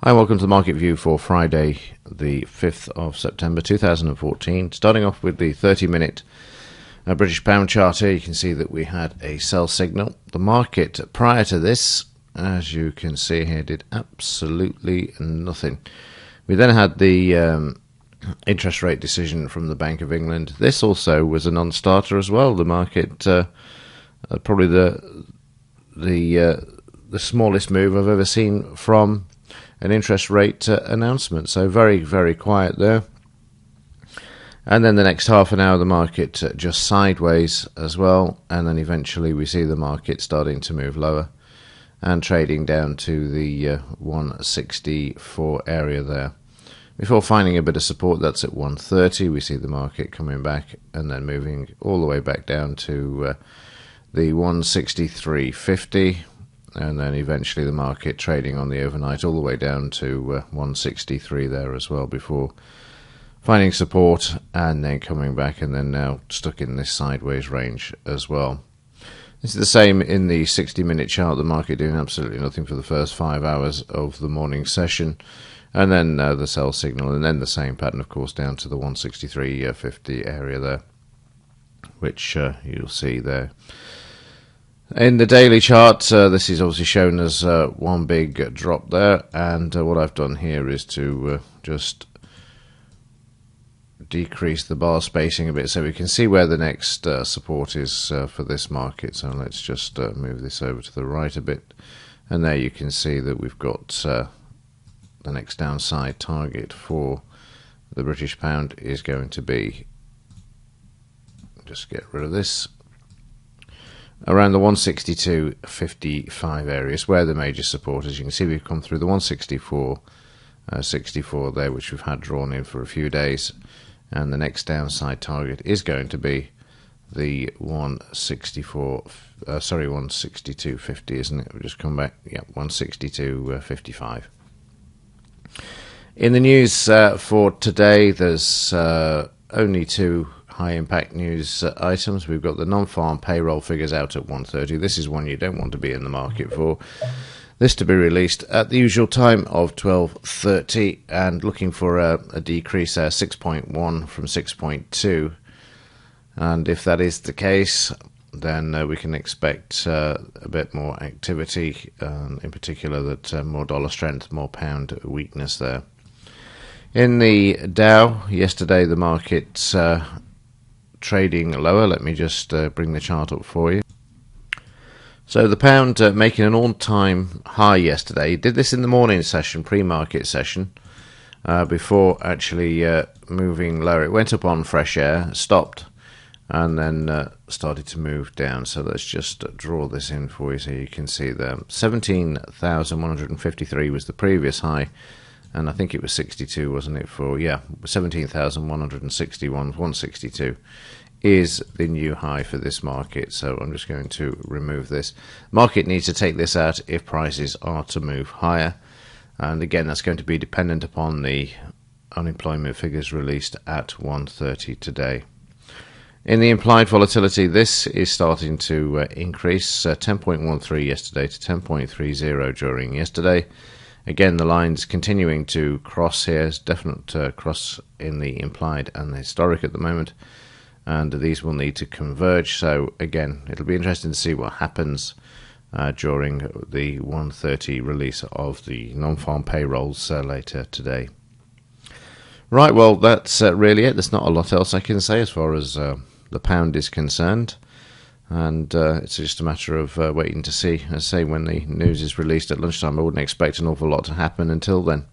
Hi, welcome to the Market View for Friday, the 5th of September 2014. Starting off with the 30-minute British pound chart here, you can see that we had a sell signal. The market prior to this, as you can see here, did absolutely nothing. We then had the interest rate decision from the Bank of England. This also was a non-starter as well. The market, probably the smallest move I've ever seen from an interest rate announcement. So very, very quiet there. And then the next half an hour, the market just sideways as well. And then eventually we see the market starting to move lower and trading down to the 164 area there. Before finding a bit of support, that's at 130. We see the market coming back and then moving all the way back down to the 163.50. And then eventually the market trading on the overnight all the way down to 163 there as well, before finding support and then coming back, and then now stuck in this sideways range as well. This is the same in the 60-minute chart. The market doing absolutely nothing for the first 5 hours of the morning session, and then the sell signal, and then the same pattern, of course, down to the 163.50 area there, which you'll see there. In the daily chart, this is obviously shown as one big drop there, and what I've done here is to just decrease the bar spacing a bit so we can see where the next support is for this market. So let's just move this over to the right a bit, and there you can see that we've got the next downside target for the British pound is going to be, just get rid of this, around the 162.55 areas, where the major support is. You can see we've come through the 164.64 there, which we've had drawn in for a few days, and the next downside target is going to be the 162.50, isn't it? We'll just come back, yeah, 162.55. In the news for today, there's only two high-impact news items. We've got the non-farm payroll figures out at 1:30. This is one you don't want to be in the market for. This to be released at the usual time of 12:30, and looking for a decrease there, 6.1 from 6.2. And if that is the case, then we can expect a bit more activity, in particular that more dollar strength, more pound weakness there. In the Dow, yesterday the market trading lower. Let me just bring the chart up for you. So the pound making an all-time high yesterday. Did this in the morning session, pre-market session, before actually moving lower. It went up on fresh air, stopped, and then started to move down. So let's just draw this in for you so you can see there. 17,153 was the previous high, and I think it was 62, wasn't it? For, yeah, 17,161, 162 is the new high for this market. So I'm just going to remove this. Market needs to take this out if prices are to move higher, and again, that's going to be dependent upon the unemployment figures released at 1:30 today. In the implied volatility, this is starting to increase, 10.13 yesterday to 10.30 during yesterday. Again, the line's continuing to cross here. It's definite cross in the implied and the historic at the moment, and these will need to converge. So again, it'll be interesting to see what happens during the 1:30 release of the non-farm payrolls later today. Right, well, that's really it. There's not a lot else I can say as far as the pound is concerned, and it's just a matter of waiting to see. As I say, when the news is released at lunchtime, I wouldn't expect an awful lot to happen until then.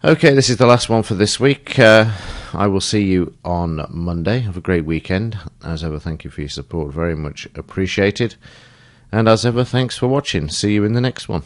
Okay, this is the last one for this week. I will see you on Monday. Have a great weekend. As ever, thank you for your support. Very much appreciated. And as ever, thanks for watching. See you in the next one.